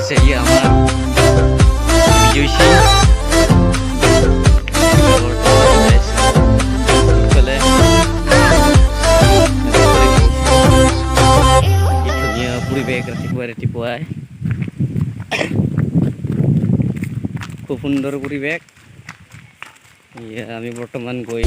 আছে আমাৰ বিজয় সিং ধুনীয়া পৰিৱেশ ৰাতিপুৱাই খুব সুন্দৰ পৰিৱেশ। আমি বৰ্তমান গৈ